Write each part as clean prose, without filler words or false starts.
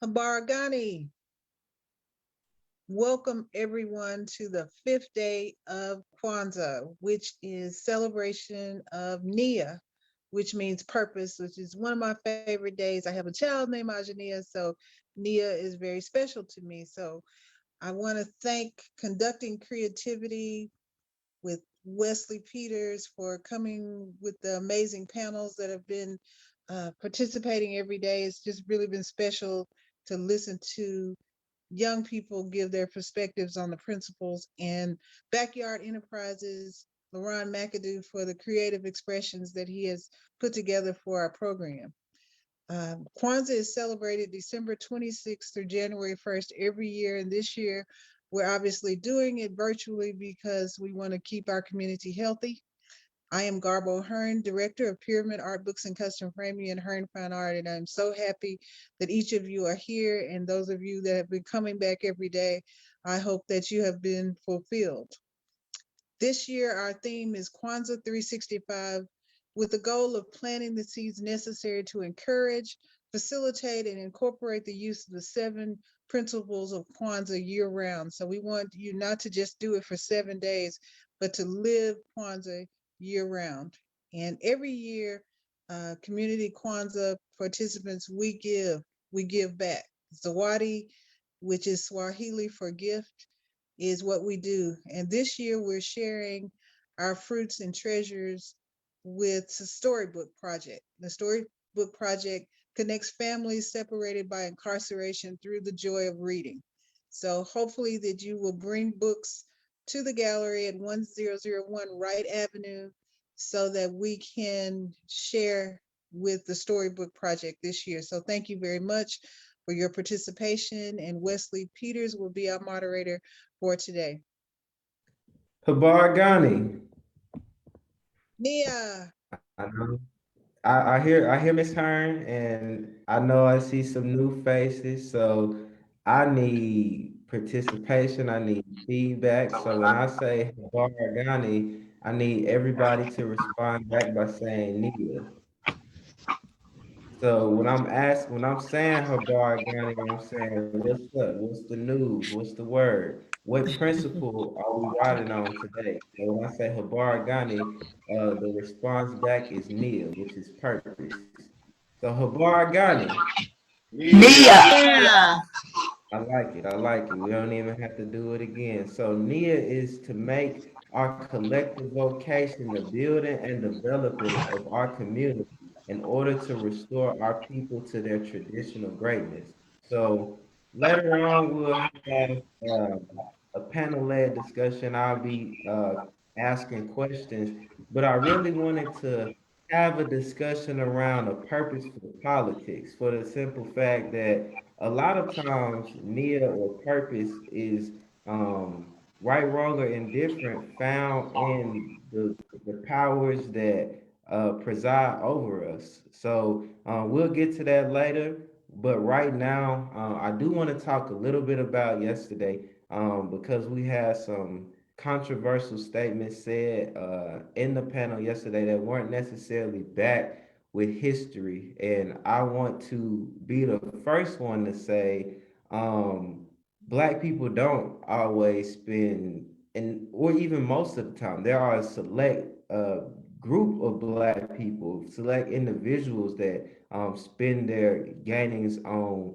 Baragani, welcome everyone to the fifth day of Kwanzaa, which is celebration of NIA, which means purpose, which is one of my favorite days. I have a child named Ajania, so NIA is very special to me. So I want to thank Conducting Creativity with Wesley Peters for coming with the amazing panels that have been participating every day. It's just really been special to listen to young people give their perspectives on the principles, and Backyard Enterprises, LeRon Mcadoo, for the creative expressions that he has put together for our program. Kwanzaa is celebrated December 26th through January 1st every year, and this year we're obviously doing it virtually because we want to keep our community healthy. I am Garbo Hearne, Director of Pyramid Art Books and Custom Framing and Hearne Fine Art, and I'm so happy that each of you are here, and those of you that have been coming back every day, I hope that you have been fulfilled. This year, our theme is Kwanzaa 365, with the goal of planting the seeds necessary to encourage, facilitate, and incorporate the use of the 7 principles of Kwanzaa year-round. So we want you not to just do it for 7 days, but to live Kwanzaa year-round. And every year, community Kwanzaa participants, we give back. Zawadi, which is Swahili for gift, is what we do. And this year we're sharing our fruits and treasures with the Storybook Project. The Storybook Project connects families separated by incarceration through the joy of reading. So hopefully that you will bring books to the gallery at 1001 Wright Avenue so that we can share with the Storybook Project this year. So thank you very much for your participation, and Wesley Peters will be our moderator for today. Habargani. Nia. I know. I hear Miss Hearne, and I know I see some new faces. So I need participation. I need feedback. So when I say Habargani, I need everybody to respond back by saying Nia. So when I'm saying Habargani, I'm saying what's up? What's the news? What's the word? What principle are we riding on today? So when I say Habargani, the response back is Nia, which is purpose. So Habargani, Nia. I like it. I like it. We don't even have to do it again. So NIA is to make our collective vocation the building and developing of our community in order to restore our people to their traditional greatness. So later on, we'll have a panel-led discussion. I'll be asking questions, but I really wanted to have a discussion around a purpose for politics for the simple fact that a lot of times Nia or purpose is right, wrong, or indifferent found in the powers that preside over us. So we'll get to that later. But right now, I do want to talk a little bit about yesterday because we had some controversial statements said in the panel yesterday that weren't necessarily backed with history. And I want to be the first one to say, Black people don't always spend, and or even most of the time, there are a select group of Black people, select individuals that spend their gainings on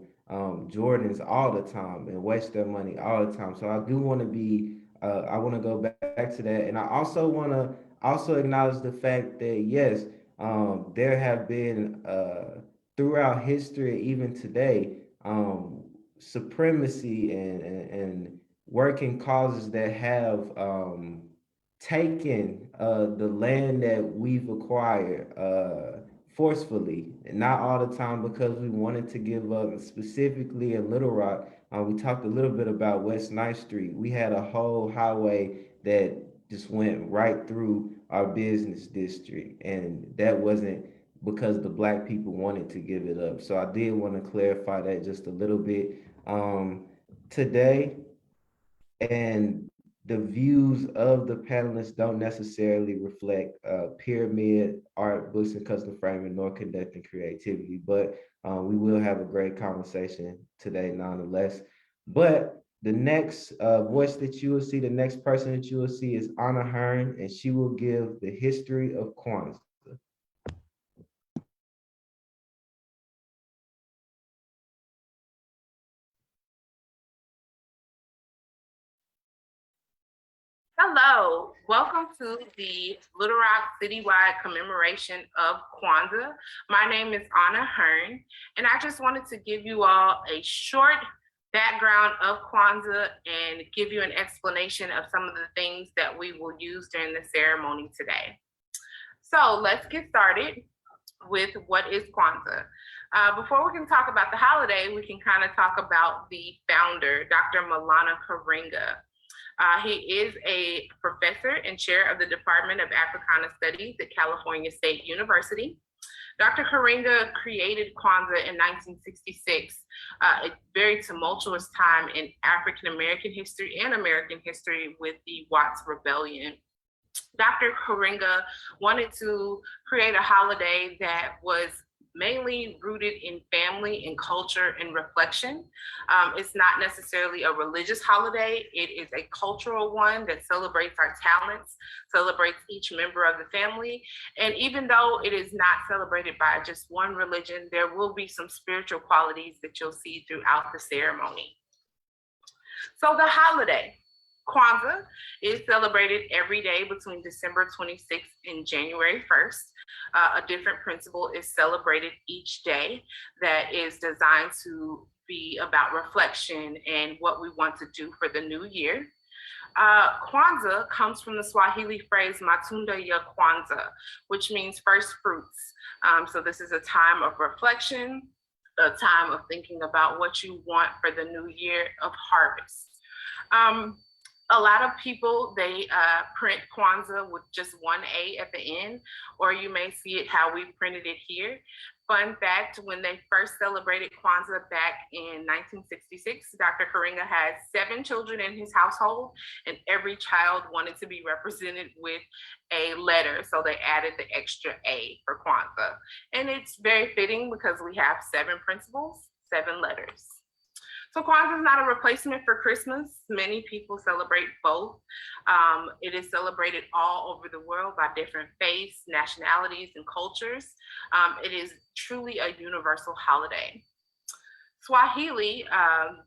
Jordans all the time and waste their money all the time. So I do want to be, I want to go back to that, and I also want to also acknowledge the fact that yes, there have been throughout history, even today, supremacy and working causes that have taken the land that we've acquired forcefully, and not all the time because we wanted to give up. Specifically in Little Rock, we talked a little bit about West Ninth Street. We had a whole highway that just went right through our business district, and that wasn't because the Black people wanted to give it up. So I did want to clarify that just a little bit today. And the views of the panelists don't necessarily reflect pyramid art, books, and custom framing, nor conducting creativity, but we will have a great conversation today nonetheless. But the next voice that you will see, the next person that you will see is Hearne, and she will give the history of Kwanzaa. Hello, welcome to the Little Rock citywide commemoration of Kwanzaa. My name is Hearne, and I just wanted to give you all a short background of Kwanzaa and give you an explanation of some of the things that we will use during the ceremony today. So let's get started with what is Kwanzaa. Before we can talk about the holiday, we can kind of talk about the founder, Dr. Maulana Karenga. He is a professor and chair of the Department of Africana Studies at California State University. Dr. Karenga created Kwanzaa in 1966, a very tumultuous time in African American history and American history with the Watts Rebellion. Dr. Karenga wanted to create a holiday that was mainly rooted in family and culture and reflection. It's not necessarily a religious holiday. It is a cultural one that celebrates our talents, celebrates each member of the family. And even though it is not celebrated by just one religion, there will be some spiritual qualities that you'll see throughout the ceremony. So the holiday, Kwanzaa, is celebrated every day between December 26th and January 1st. A different principle is celebrated each day that is designed to be about reflection and what we want to do for the new year. Kwanzaa comes from the Swahili phrase Matunda ya Kwanzaa, which means first fruits. So this is a time of reflection, a time of thinking about what you want for the new year of harvest. A lot of people, they print Kwanzaa with just one A at the end, or you may see it how we printed it here. Fun fact, when they first celebrated Kwanzaa back in 1966, Dr. Karenga had 7 children in his household, and every child wanted to be represented with a letter. So they added the extra A for Kwanzaa. And it's very fitting because we have 7 principles, 7 letters. So Kwanzaa is not a replacement for Christmas. Many people celebrate both. It is celebrated all over the world by different faiths, nationalities, and cultures. It is truly a universal holiday. Swahili,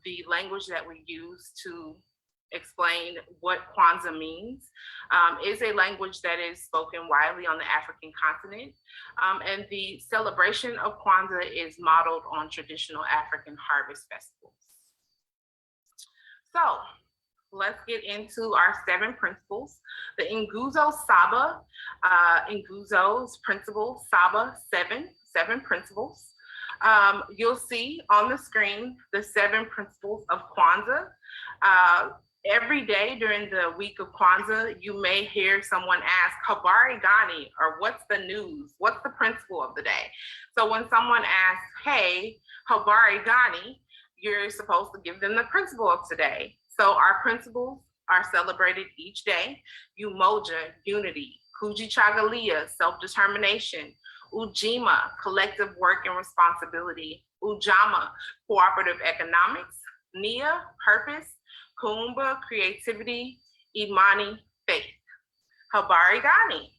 the language that we use to explain what Kwanzaa means, is a language that is spoken widely on the African continent. And the celebration of Kwanzaa is modeled on traditional African harvest festivals. So let's get into our 7 principles. The Nguzo Saba, Nguzo's principle, Saba, 7 principles. You'll see on the screen the 7 principles of Kwanzaa. Every day during the week of Kwanzaa, you may hear someone ask, Habari Gani, or what's the news? What's the principle of the day? So when someone asks, hey, Habari Gani, you're supposed to give them the principle of today. So our principles are celebrated each day. Umoja Unity, Kujichagulia, self-determination, Ujima, collective work and responsibility, Ujama, cooperative economics, NIA, purpose, Kuumba, creativity, Imani, faith. Habari Gani.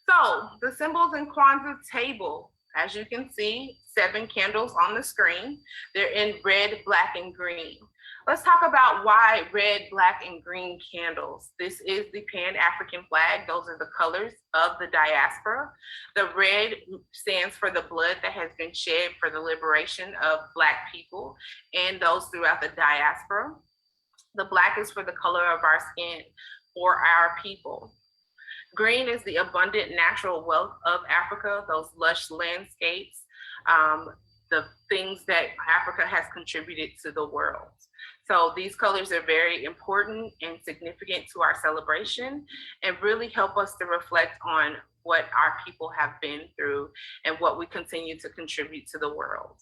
So the symbols in Kwanzaa table, as you can see, 7 candles on the screen. They're in red, black, and green. Let's talk about why red, black, and green candles. This is the Pan-African flag. Those are the colors of the diaspora. The red stands for the blood that has been shed for the liberation of Black people and those throughout the diaspora. The black is for the color of our skin, for our people. Green is the abundant natural wealth of Africa, those lush landscapes, the things that Africa has contributed to the world. So these colors are very important and significant to our celebration and really help us to reflect on what our people have been through and what we continue to contribute to the world.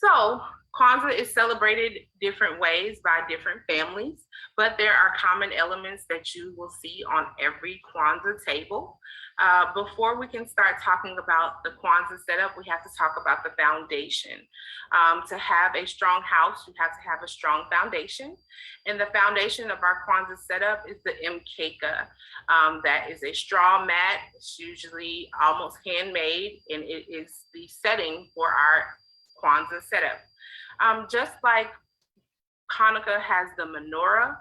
So Kwanzaa is celebrated different ways by different families, but there are common elements that you will see on every Kwanzaa table. Before we can start talking about the Kwanzaa setup, we have to talk about the foundation. To have a strong house, you have to have a strong foundation. And the foundation of our Kwanzaa setup is the mkeka. That is a straw mat. It's usually almost handmade, and it is the setting for our Kwanzaa setup. Just like Hanukkah has the menorah,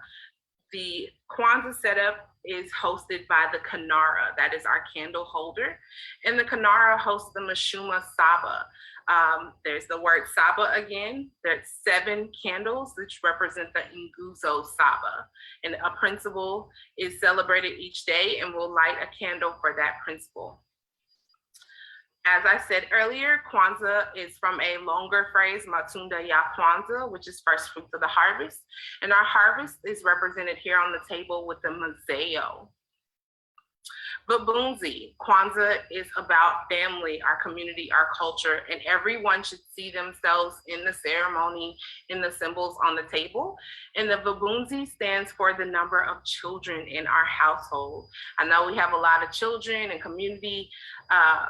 the Kwanzaa setup is hosted by the Kinara, that is our candle holder. And the Kinara hosts the Mashuma Saba. There's the word Saba again. There's 7 candles which represent the Nguzo Saba. And a principle is celebrated each day, and we'll light a candle for that principle. As I said earlier, Kwanzaa is from a longer phrase, Matunda ya Kwanzaa, which is first fruits of the harvest. And our harvest is represented here on the table with the Mazeo. Babunzi, Kwanzaa is about family, our community, our culture, and everyone should see themselves in the ceremony, in the symbols on the table. And the Babunzi stands for the number of children in our household. I know we have a lot of children and community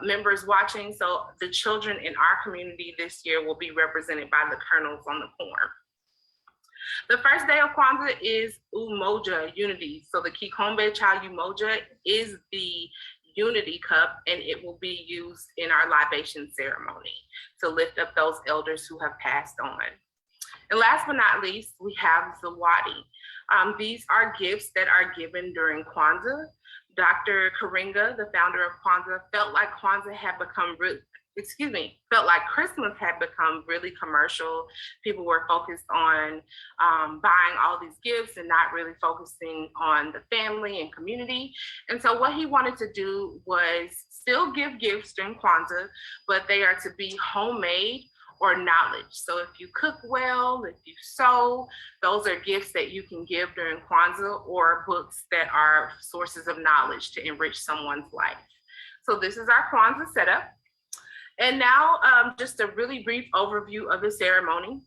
members watching, so the children in our community this year will be represented by the kernels on the corn. The first day of Kwanzaa is Umoja Unity. So the Kikombe Cha Umoja is the unity cup, and it will be used in our libation ceremony to lift up those elders who have passed on. And last but not least, we have Zawadi. These are gifts that are given during Kwanzaa. Dr. Karinga, the founder of Kwanzaa, felt like Kwanzaa had become felt like Christmas had become really commercial. People were focused on buying all these gifts and not really focusing on the family and community. And so what he wanted to do was still give gifts during Kwanzaa, but they are to be homemade or knowledge. So if you cook well, if you sew, those are gifts that you can give during Kwanzaa, or books that are sources of knowledge to enrich someone's life. So this is our Kwanzaa setup. And now just a really brief overview of the ceremony.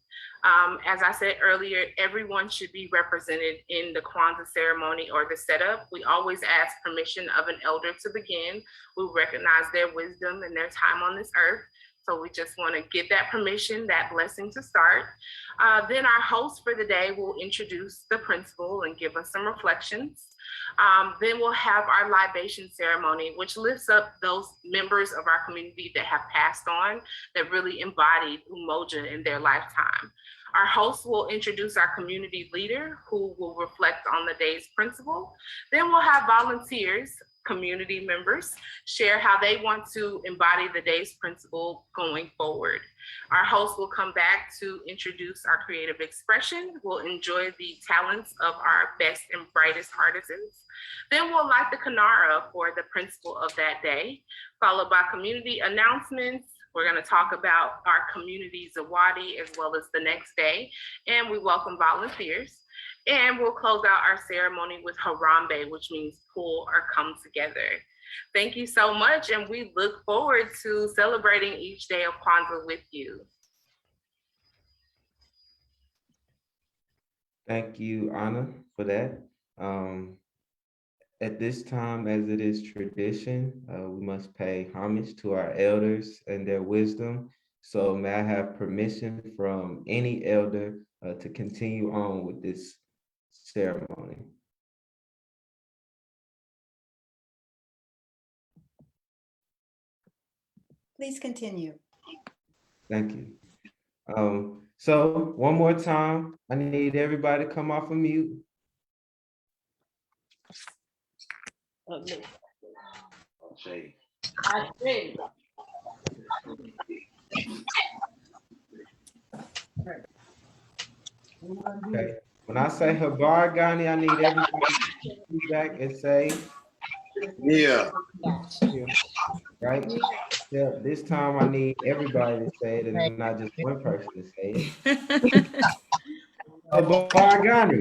As I said earlier, everyone should be represented in the Kwanzaa ceremony or the setup. We always ask permission of an elder to begin. We recognize their wisdom and their time on this earth. So we just want to give that permission, that blessing to start. Then our host for the day will introduce the principal and give us some reflections. Then we'll have our libation ceremony, which lifts up those members of our community that have passed on, that really embodied Umoja in their lifetime. Our host will introduce our community leader, who will reflect on the day's principle. Then we'll have volunteers, community members, share how they want to embody the day's principle going forward. Our host will come back to introduce our creative expression. We'll enjoy the talents of our best and brightest artisans. Then we'll light the Kinara for the principle of that day, followed by community announcements. We're going to talk about our community Zawadi as well as the next day, and we welcome volunteers. And we'll close out our ceremony with Harambe, which means pull or come together. Thank you so much, and we look forward to celebrating each day of Kwanzaa with you. Thank you, Auna, for that. At this time, as it is tradition, we must pay homage to our elders and their wisdom. So may I have permission from any elder to continue on with this ceremony? Please continue. Thank you. So one more time, I need everybody to come off of mute. Okay. Okay. When I say Habar Ghani, I need everybody to feedback and say, yeah. Right? Yeah, this time I need everybody to say it and not just one person to say it. Habar Ghani.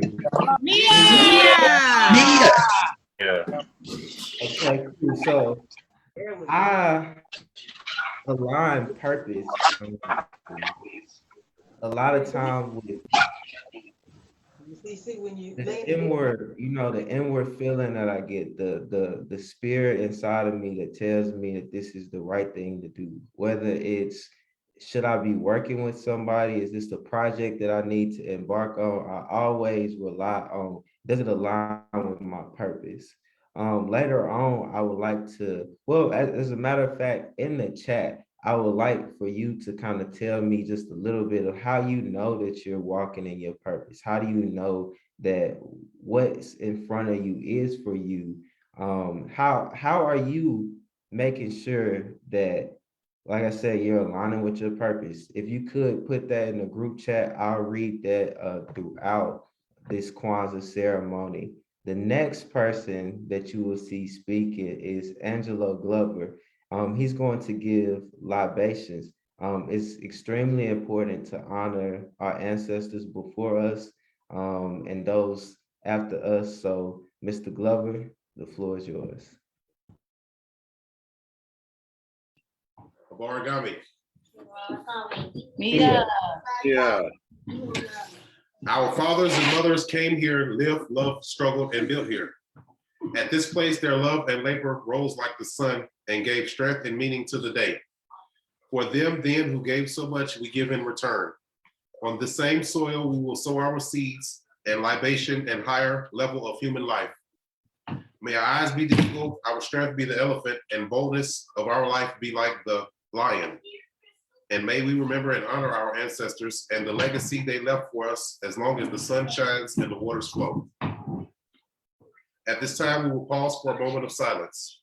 Yeah. Okay, cool. So I align purpose a lot of times with See, when you the inward, the inward feeling that I get, the spirit inside of me that tells me that this is the right thing to do. Whether it's, should I be working with somebody? Is this the project that I need to embark on? I always rely on, does it align with my purpose? Later on, I would like to, well, as a matter of fact, in the chat, I would like for you to kind of tell me just a little bit of how you know that you're walking in your purpose. How do you know that what's in front of you is for you? How are you making sure that, like I said, you're aligning with your purpose? If you could put that in the group chat, I'll read that throughout this Kwanzaa ceremony. The next person that you will see speaking is Angelo Glover. He's going to give libations. It's extremely important to honor our ancestors before us and those after us. So, Mr. Glover, the floor is yours. Abarigami. Mia. Yeah. Our fathers and mothers came here, lived, loved, struggled, and built here. At this place, their love and labor rose like the sun and gave strength and meaning to the day. For them then who gave so much, we give in return. On the same soil, we will sow our seeds and libation and higher level of human life. May our eyes be the eagle, our strength be the elephant, and boldness of our life be like the lion. And may we remember and honor our ancestors and the legacy they left for us as long as the sun shines and the waters flow. At this time, we will pause for a moment of silence.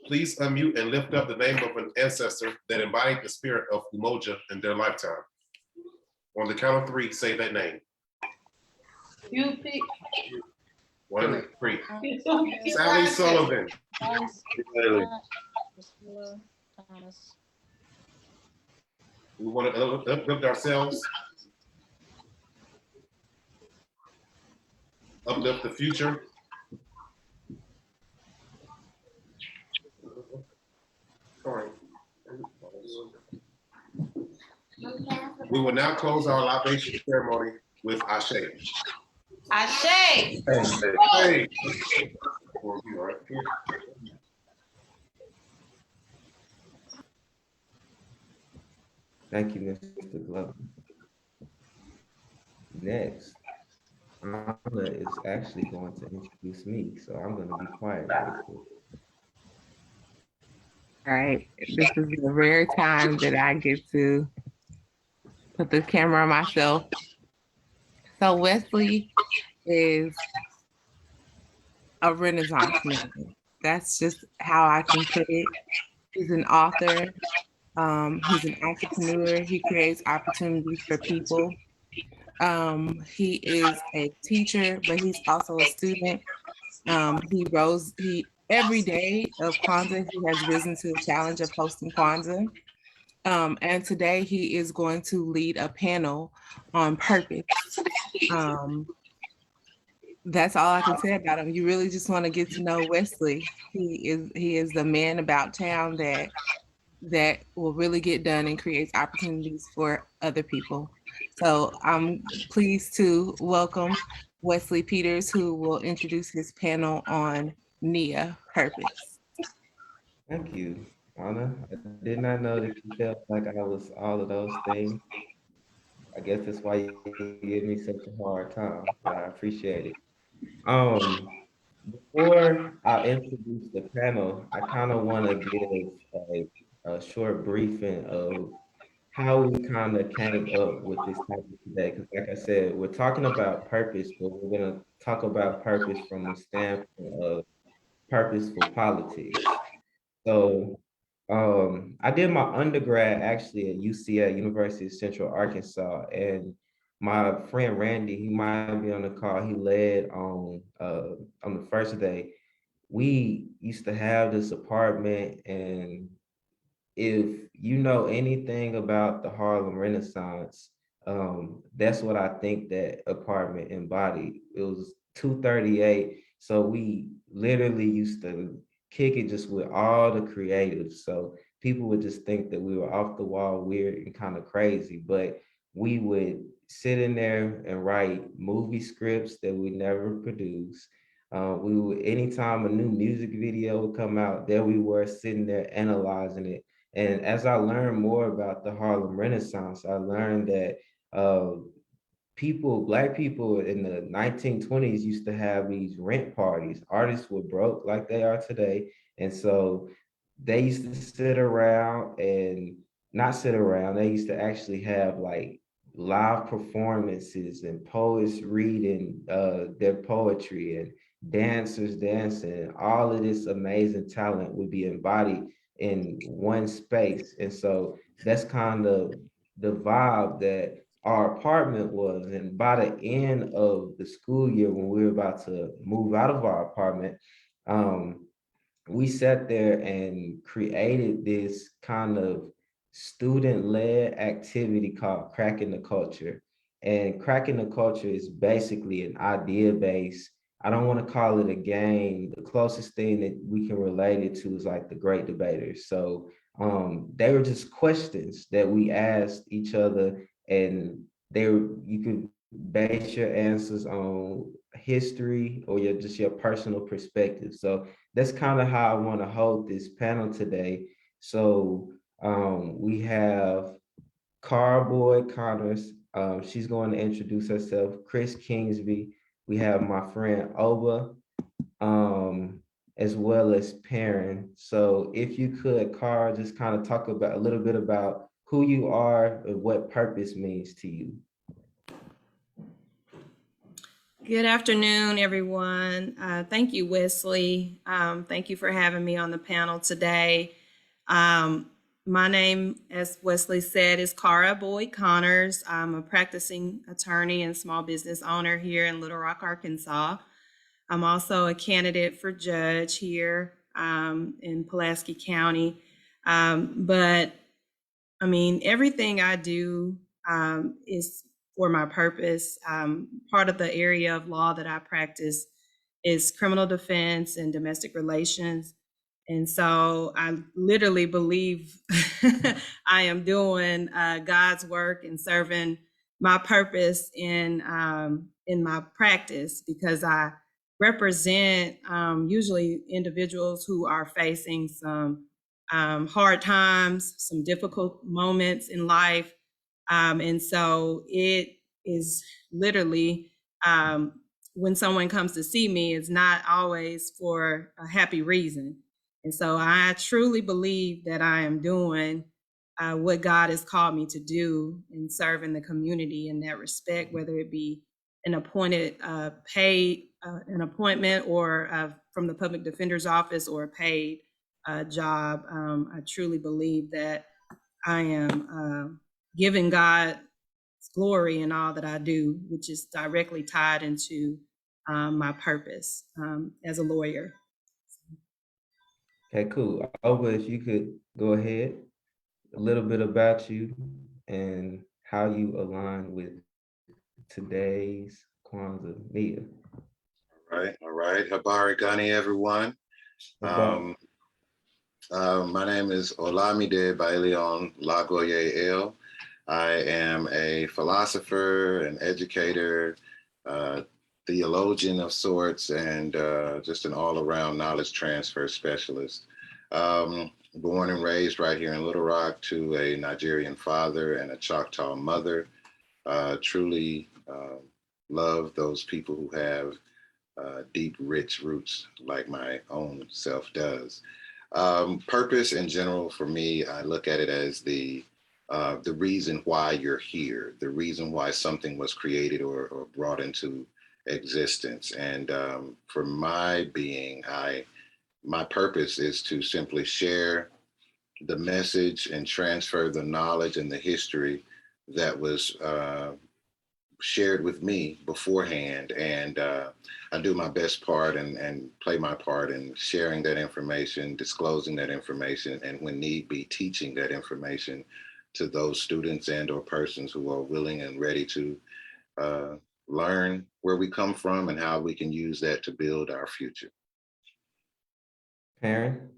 Please unmute and lift up the name of an ancestor that embodied the spirit of Umoja in their lifetime. On the count of three, say that name. One, three. Sally Sullivan. We want to uplift ourselves, uplift the future. All right. We will now close our libation ceremony with Ashe. Ashe. Hey. Thank you, Mr. Glover. Next, Auna is actually going to introduce me, so I'm going to be quiet real quick. All right, this is the rare time that I get to put the camera on myself. So Wesley is a Renaissance man. That's just how I can put it. He's an author. He's an entrepreneur. He creates opportunities for people. He is a teacher, but he's also a student. Every day of Kwanzaa, he has risen to the challenge of hosting Kwanzaa. And today he is going to lead a panel on purpose. That's all I can say about him. You really just want to get to know Wesley. He is the man about town that will really get done and creates opportunities for other people. So I'm pleased to welcome Wesley Peters, who will introduce his panel on NIA, purpose. Thank you, Auna. I did not know that you felt like I was all of those things. I guess that's why you give me such a hard time, but I appreciate it. Before I introduce the panel, I kind of want to give a short briefing of how we kind of came up with this topic today. Because like I said, we're talking about purpose, but we're going to talk about purpose from the standpoint of purposeful politics. So I did my undergrad actually at UCA, University of Central Arkansas, and my friend Randy, he might be on the call, he led on the first day. We used to have this apartment, and if you know anything about the Harlem Renaissance, that's what I think that apartment embodied. It was 238, so we literally used to kick it just with all the creatives. So people would just think that we were off the wall, weird, and kind of crazy. But we would sit in there and write movie scripts that we never produced. We would, anytime a new music video would come out, there we were sitting there analyzing it. And as I learned more about the Harlem Renaissance, I learned that Black people in the 1920s used to have these rent parties. Artists were broke like they are today. And so they used to sit around and not sit around, they used to actually have like live performances and poets reading their poetry and dancers dancing. All of this amazing talent would be embodied in one space. And so that's kind of the vibe that our apartment was. And by the end of the school year, when we were about to move out of our apartment, we sat there and created this kind of student-led activity called Cracking the Culture. And Cracking the Culture is basically an idea-based, I don't want to call it a game. The closest thing that we can relate it to is like the Great Debaters. So they were just questions that we asked each other, and you could base your answers on history or just your personal perspective. So that's kind of how I want to hold this panel today. So we have Cara Boyd-Connors. She's going to introduce herself. Chris Kingsby. We have my friend Oba, as well as Perrin. So if you could, Cara, just kind of talk about a little bit about who you are and what purpose means to you. Good afternoon, everyone. Thank you, Wesley. Thank you for having me on the panel today. My name, as Wesley said, is Cara Boyd-Connors. I'm a practicing attorney and small business owner here in Little Rock, Arkansas. I'm also a candidate for judge here in Pulaski County. But I mean, everything I do is for my purpose. Part of the area of law that I practice is criminal defense and domestic relations. And so I literally believe I am doing God's work and serving my purpose in my practice, because I represent usually individuals who are facing some hard times, some difficult moments in life. And so it is literally, when someone comes to see me, it's not always for a happy reason. And so I truly believe that I am doing what God has called me to do in serving the community in that respect, whether it be an appointed paid an appointment or from the public defender's office or a paid job. I truly believe that I am giving God glory in all that I do, which is directly tied into my purpose as a lawyer. Okay, cool. Oba, if you could go ahead, a little bit about you and how you align with today's Kwanzaa Nia. All right. Habari Gani, everyone. My name is Olamide Bailejone Lagoye. I am a philosopher, an educator, theologian of sorts, and just an all-around knowledge transfer specialist. Born and raised right here in Little Rock to a Nigerian father and a Choctaw mother. Truly love those people who have deep, rich roots like my own self does. Purpose in general for me, I look at it as the reason why you're here, the reason why something was created or brought into existence. And for my being, my purpose is to simply share the message and transfer the knowledge and the history that was shared with me beforehand. And I do my best part and play my part in sharing that information, disclosing that information, and when need be, teaching that information to those students and or persons who are willing and ready to learn where we come from and how we can use that to build our future. Perrin?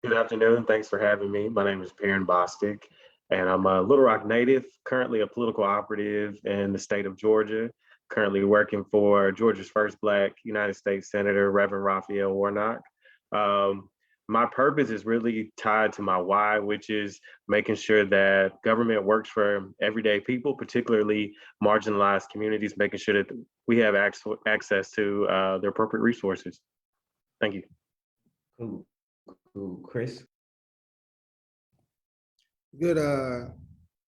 Good afternoon. Thanks for having me. My name is Perrin Bostic, and I'm a Little Rock native, currently a political operative in the state of Georgia, currently working for Georgia's first Black United States Senator, Reverend Raphael Warnock. My purpose is really tied to my why, which is making sure that government works for everyday people, particularly marginalized communities, making sure that we have access to the appropriate resources. Thank you. Cool. Chris? Good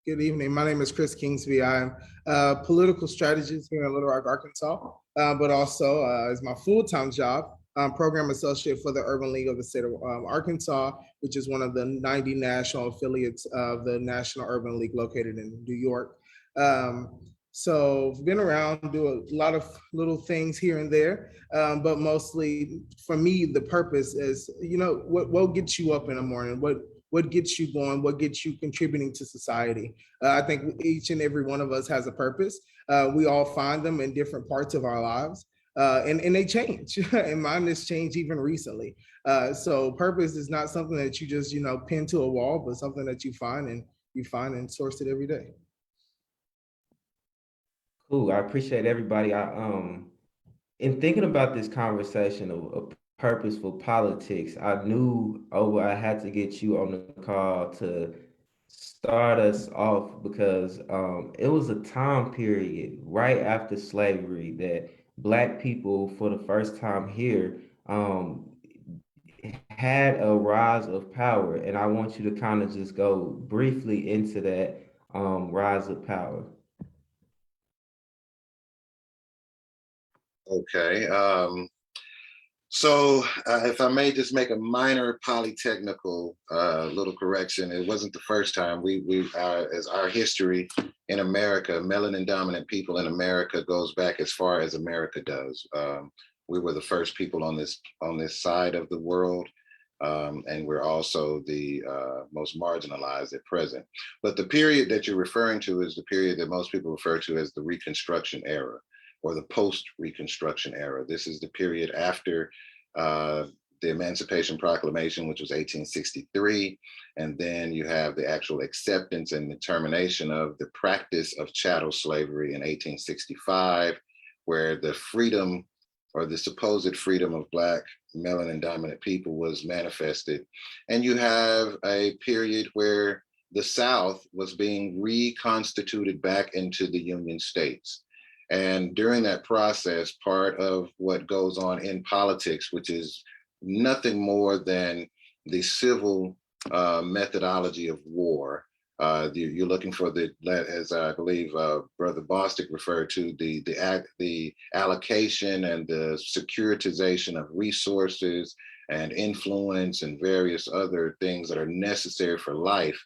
evening. My name is Chris Kingsby. I'm a political strategist here in Little Rock, Arkansas, but also as my full-time job, I'm program associate for the Urban League of the state of Arkansas, which is one of the 90 national affiliates of the National Urban League located in New York. So I've been around, do a lot of little things here and there, but mostly for me, the purpose is, what gets you up in the morning? What gets you going? What gets you contributing to society? I think each and every one of us has a purpose. We all find them in different parts of our lives. And they change, and mine has changed even recently. So purpose is not something that you just, pin to a wall, but something that you find and source it every day. Cool. I appreciate everybody. In thinking about this conversation of purposeful politics, I knew I had to get you on the call to start us off because it was a time period right after slavery that Black people, for the first time here, had a rise of power. And I want you to kind of just go briefly into that rise of power. Okay. So if I may just make a minor polytechnical little correction, it wasn't the first time. As our history in America, melanin dominant people in America goes back as far as America does. We were the first people on this side of the world, and we're also the most marginalized at present. But the period that you're referring to is the period that most people refer to as the Reconstruction Era, or the post-Reconstruction Era. This is the period after the Emancipation Proclamation, which was 1863, and then you have the actual acceptance and the termination of the practice of chattel slavery in 1865, where the freedom or the supposed freedom of Black melanin dominant people was manifested. And you have a period where the South was being reconstituted back into the Union States. And during that process, part of what goes on in politics, which is nothing more than the civil methodology of war, you're looking for as I believe Brother Bostic referred to, the allocation and the securitization of resources and influence and various other things that are necessary for life,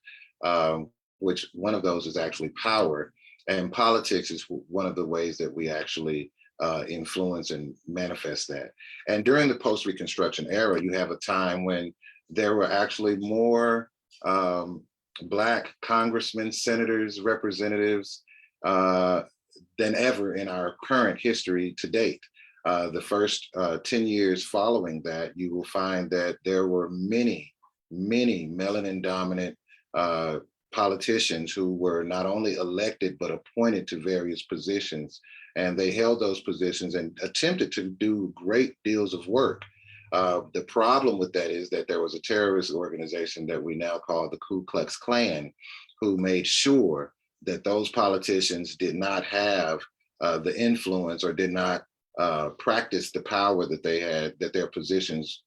which one of those is actually power. And politics is one of the ways that we actually influence and manifest that. And during the post-Reconstruction era, you have a time when there were actually more Black congressmen, senators, representatives than ever in our current history to date. The first 10 years following that, you will find that there were many melanin dominant politicians who were not only elected, but appointed to various positions. And they held those positions and attempted to do great deals of work. The problem with that is that there was a terrorist organization that we now call the Ku Klux Klan, who made sure that those politicians did not have the influence or did not practice the power that they had, that their positions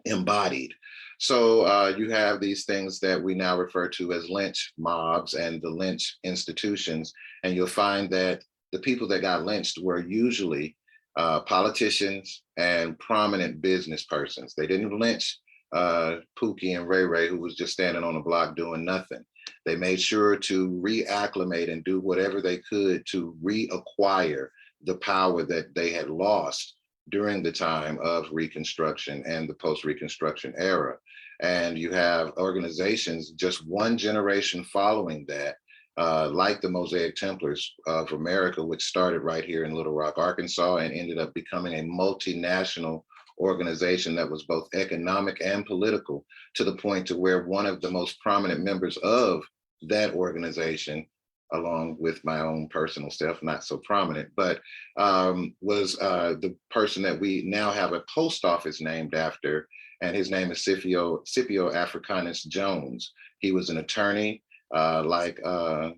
embodied. So you have these things that we now refer to as lynch mobs and the lynch institutions. And you'll find that the people that got lynched were usually politicians and prominent business persons. They didn't lynch Pookie and Ray Ray, who was just standing on the block doing nothing. They made sure to reacclimate and do whatever they could to reacquire the power that they had lost during the time of Reconstruction and the post-Reconstruction era. And you have organizations just one generation following that, like the Mosaic Templars of America, which started right here in Little Rock, Arkansas, and ended up becoming a multinational organization that was both economic and political, to the point to where one of the most prominent members of that organization, along with my own personal self, not so prominent, but was the person that we now have a post office named after, and his name is Scipio Africanus Jones. He was an attorney, like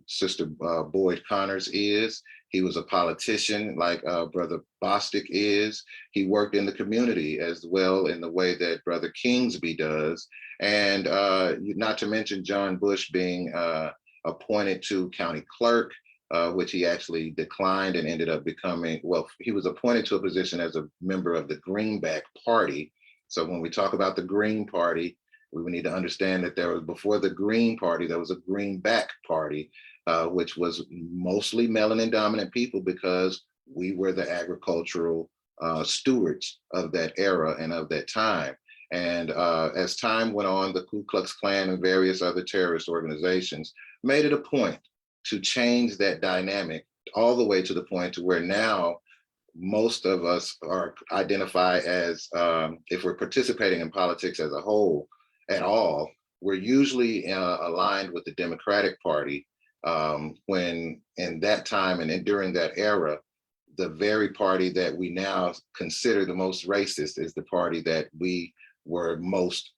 Sister Boyd-Connors is. He was a politician like Brother Bostic is. He worked in the community as well in the way that Brother Kingsby does. And not to mention John Bush being appointed to county clerk, which he actually declined and ended up becoming, well, he was appointed to a position as a member of the Greenback Party. So when we talk about the Green Party, we need to understand that there was, before the Green Party, there was a Greenback Party, which was mostly melanin dominant people, because we were the agricultural stewards of that era and of that time. And as time went on, the Ku Klux Klan and various other terrorist organizations made it a point to change that dynamic, all the way to the point to where now most of us are identified as, if we're participating in politics as a whole at all, we're usually aligned with the Democratic Party, when in that time and during that era, the very party that we now consider the most racist is the party that we were most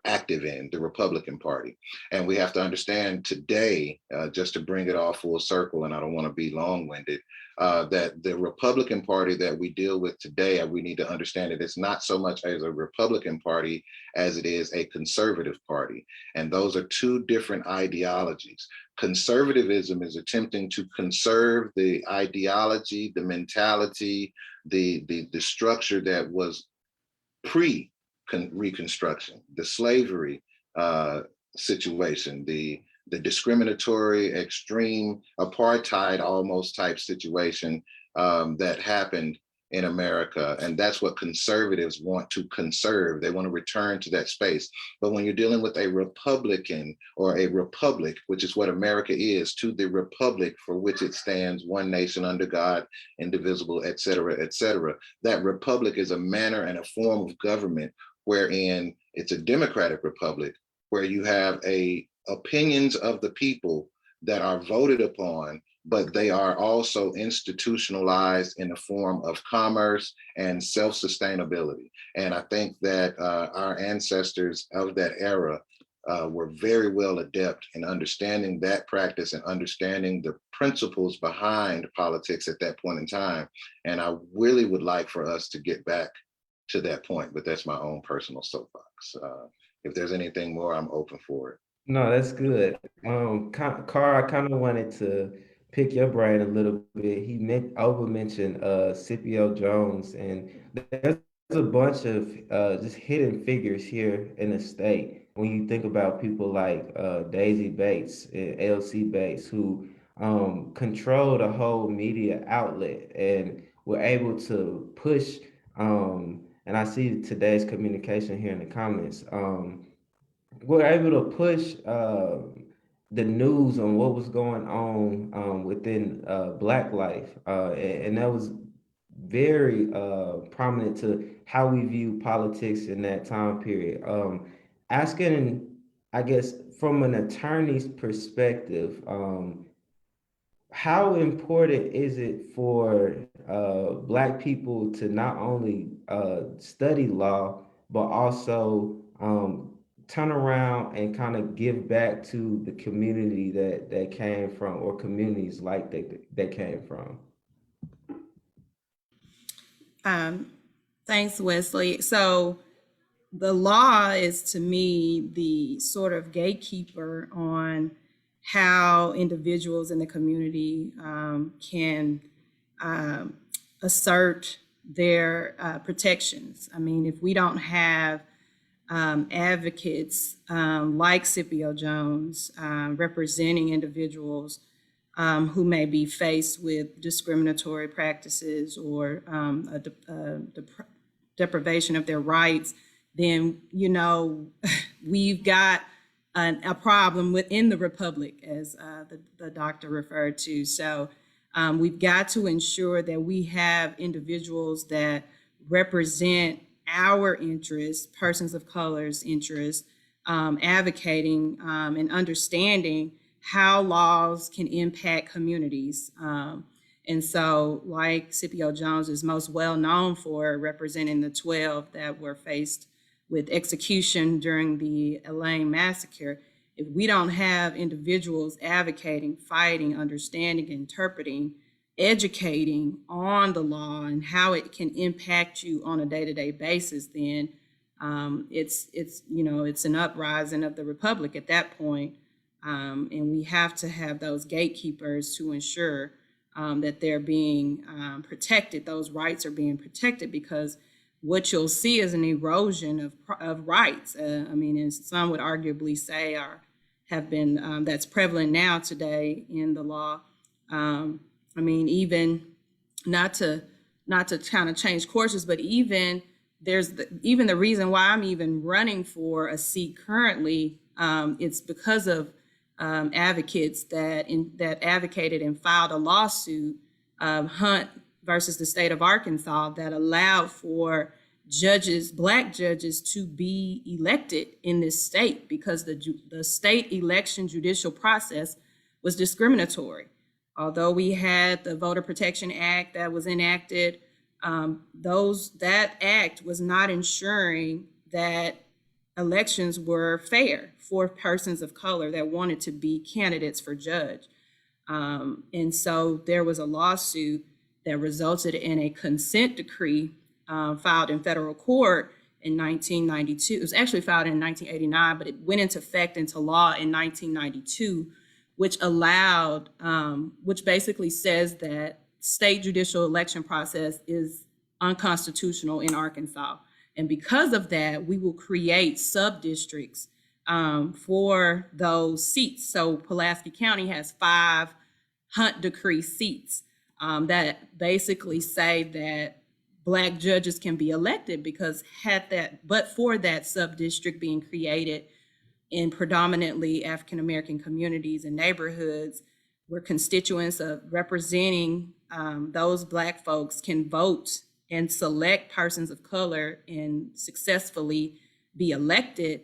active in, the Republican Party. And we have to understand today, just to bring it all full circle, and I don't want to be long-winded, that the Republican Party that we deal with today, we need to understand that it's not so much as a Republican Party as it is a conservative party. And those are two different ideologies. Conservatism is attempting to conserve the ideology, the mentality, the structure that was pre-Reconstruction, the slavery situation, the discriminatory, extreme apartheid almost type situation that happened in America. And that's what conservatives want to conserve. They want to return to that space. But when you're dealing with a Republican or a republic, which is what America is, to the republic for which it stands, one nation under God, indivisible, et cetera, that republic is a manner and a form of government wherein it's a democratic republic, where you have opinions of the people that are voted upon, but they are also institutionalized in the form of commerce and self-sustainability. And I think that our ancestors of that era were very well adept in understanding that practice and understanding the principles behind politics at that point in time. And I really would like for us to get back to that point, but that's my own personal soapbox. If there's anything more, I'm open for it. No, that's good. Cara, I kind of wanted to pick your brain a little bit. He mentioned Scipio Jones, and there's a bunch of just hidden figures here in the state. When you think about people like Daisy Bates and LC Bates, who controlled a whole media outlet and were able to push, and I see today's communication here in the comments, we're able to push the news on what was going on within Black life, and that was very prominent to how we view politics in that time period. Asking, I guess, from an attorney's perspective, how important is it for Black people to not only study law, but also turn around and kind of give back to the community that they came from, or communities like they came from? Thanks, Wesley. So the law is, to me, the sort of gatekeeper on how individuals in the community can assert their protections. I mean, if we don't have advocates like Scipio Jones representing individuals who may be faced with discriminatory practices or deprivation of their rights, then, you know, we've got a problem within the republic, as the doctor referred to. So we've got to ensure that we have individuals that represent our interests, persons of color's interests, advocating and understanding how laws can impact communities. And so, like Scipio Jones is most well known for representing the 12 that were faced with execution during the Elaine massacre, if we don't have individuals advocating, fighting, understanding, interpreting, educating on the law and how it can impact you on a day-to-day basis, then it's an uprising of the Republic at that point. And we have to have those gatekeepers to ensure that they're being protected, those rights are being protected, because what you'll see is an erosion of rights. And some would arguably say have been that's prevalent now today in the law. Even not to kind of change courses, but even the reason why I'm even running for a seat currently, it's because of advocates that advocated and filed a lawsuit, Hunt versus the state of Arkansas, that allowed for Black judges to be elected in this state because the state election judicial process was discriminatory. Although we had the Voter Protection Act that was enacted, that act was not ensuring that elections were fair for persons of color that wanted to be candidates for judge. And so there was a lawsuit that resulted in a consent decree filed in federal court in 1992. It was actually filed in 1989, but it went into effect into law in 1992, which basically says that state judicial election process is unconstitutional in Arkansas. And because of that, we will create sub-districts for those seats. So Pulaski County has 5 Hunt decree seats that basically say that Black judges can be elected, because but for that sub-district being created in predominantly African-American communities and neighborhoods, where constituents of representing those Black folks can vote and select persons of color and successfully be elected,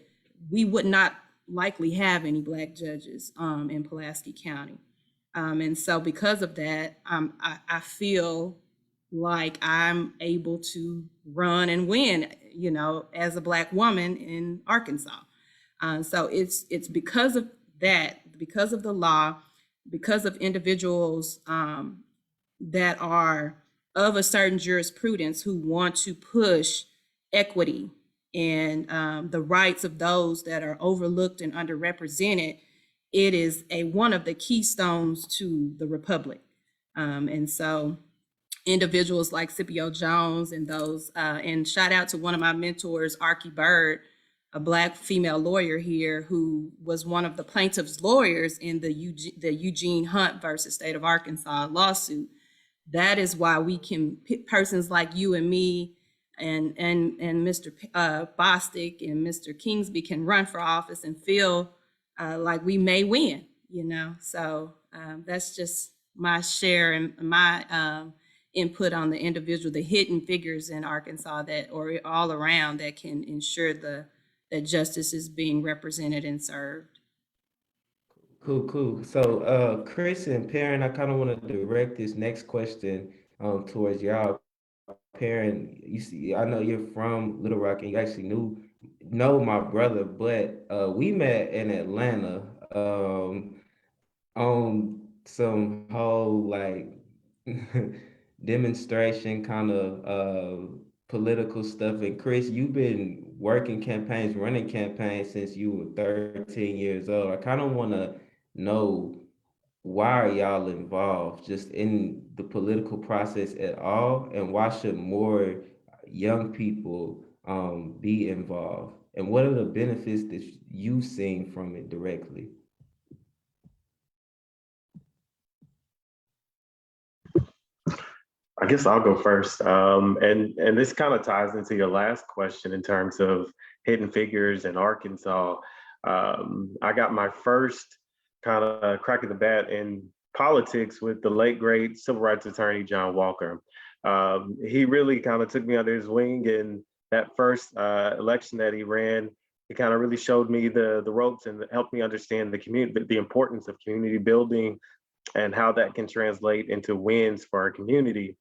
we would not likely have any Black judges in Pulaski County. And so because of that, I feel like I'm able to run and win, as a Black woman in Arkansas. So it's because of that, because of the law, because of individuals that are of a certain jurisprudence who want to push equity and the rights of those that are overlooked and underrepresented. It is one of the keystones to the Republic. And so individuals like Scipio Jones and those, and shout out to one of my mentors, Archie Bird, a Black female lawyer here who was one of the plaintiff's lawyers in the Eugene Hunt versus State of Arkansas lawsuit. That is why we can pick persons like you and me and Mr. Bostic and Mr. Kingsby can run for office and feel like we may win, So that's just my share and my input on the individual, the hidden figures in Arkansas or all around that can ensure that justice is being represented and served. Cool. So Chris and Perrin, I kind of want to direct this next question towards y'all. Perrin, I know you're from Little Rock and you actually know my brother, but we met in Atlanta on some whole demonstration kind of political stuff. And Chris, you've been running campaigns since you were 13 years old. I kind of want to know, why are y'all involved just in the political process at all? And why should more young people be involved? And what are the benefits that you've seen from it directly? I guess I'll go first. And this kind of ties into your last question in terms of hidden figures in Arkansas. I got my first kind of crack at the bat in politics with the late great civil rights attorney, John Walker. He really kind of took me under his wing and that first election that he ran, it kind of really showed me the ropes and helped me understand the community, the importance of community building and how that can translate into wins for our community.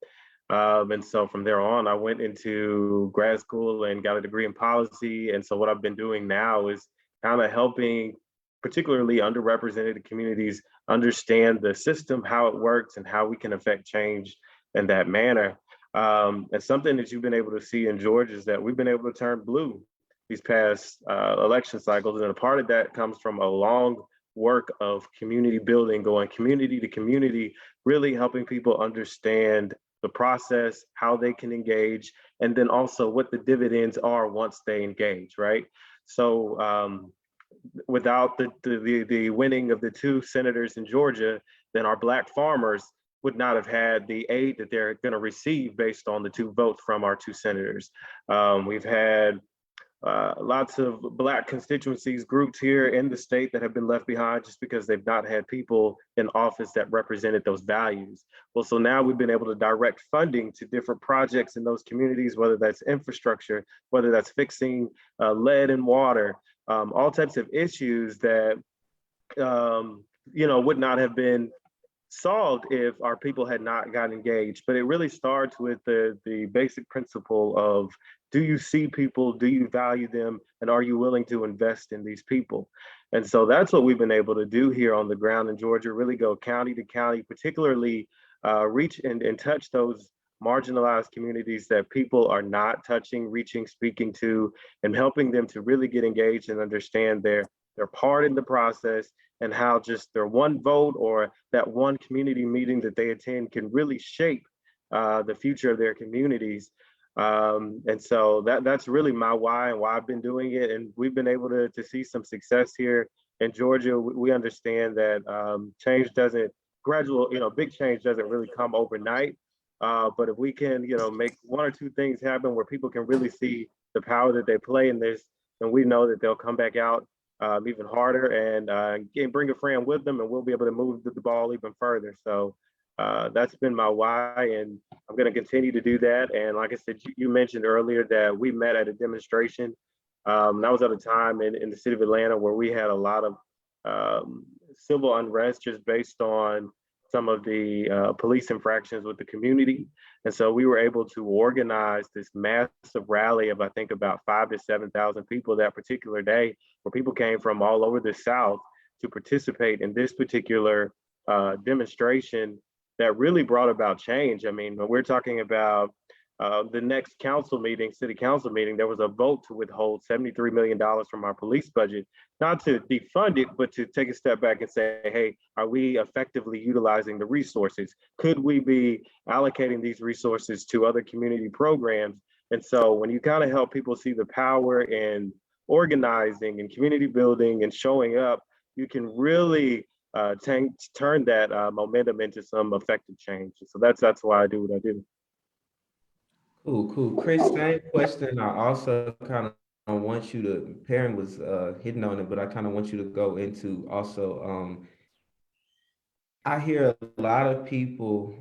And so from there on, I went into grad school and got a degree in policy. And so what I've been doing now is kind of helping particularly underrepresented communities understand the system, how it works, and how we can affect change in that manner. And something that you've been able to see in Georgia is that we've been able to turn blue these past election cycles. And a part of that comes from a long work of community building, going community to community, really helping people understand the process, how they can engage, and then also what the dividends are once they engage, right? So without the winning of the 2 senators in Georgia, then our Black farmers would not have had the aid that they're going to receive based on the 2 votes from our 2 senators. We've had lots of Black constituencies, groups here in the state that have been left behind just because they've not had people in office that represented those values. Well, so now we've been able to direct funding to different projects in those communities, whether that's infrastructure, whether that's fixing lead and water, all types of issues that would not have been solved if our people had not gotten engaged. But it really starts with the basic principle of, do you see people, do you value them, and are you willing to invest in these people? And so that's what we've been able to do here on the ground in Georgia, really go county to county, particularly reach and touch those marginalized communities that people are not touching, reaching, speaking to, and helping them to really get engaged and understand their part in the process, and how just their one vote or that one community meeting that they attend can really shape the future of their communities. And so that's really my why and why I've been doing it. And we've been able to see some success here in Georgia. We understand that change doesn't, big change doesn't really come overnight. But if we can, make 1 or 2 things happen where people can really see the power that they play in this, then we know that they'll come back out even harder and bring a friend with them, and we'll be able to move the ball even further. So that's been my why, and I'm going to continue to do that. And like I said, you mentioned earlier that we met at a demonstration. That was at a time in the city of Atlanta where we had a lot of civil unrest just based on some of the police infractions with the community. And so we were able to organize this massive rally of, I think, about 5,000 to 7,000 people that particular day, where people came from all over the South to participate in this particular demonstration that really brought about change. I mean, when we're talking about the next city council meeting, there was a vote to withhold $73 million from our police budget, not to defund it, but to take a step back and say, hey, are we effectively utilizing the resources? Could we be allocating these resources to other community programs? And so when you kind of help people see the power in organizing and community building and showing up, you can really turn that momentum into some effective change. So that's why I do what I do. Cool. Chris, same question. I also kind of want you to, Perrin was hitting on it, but I kind of want you to go into also, I hear a lot of people,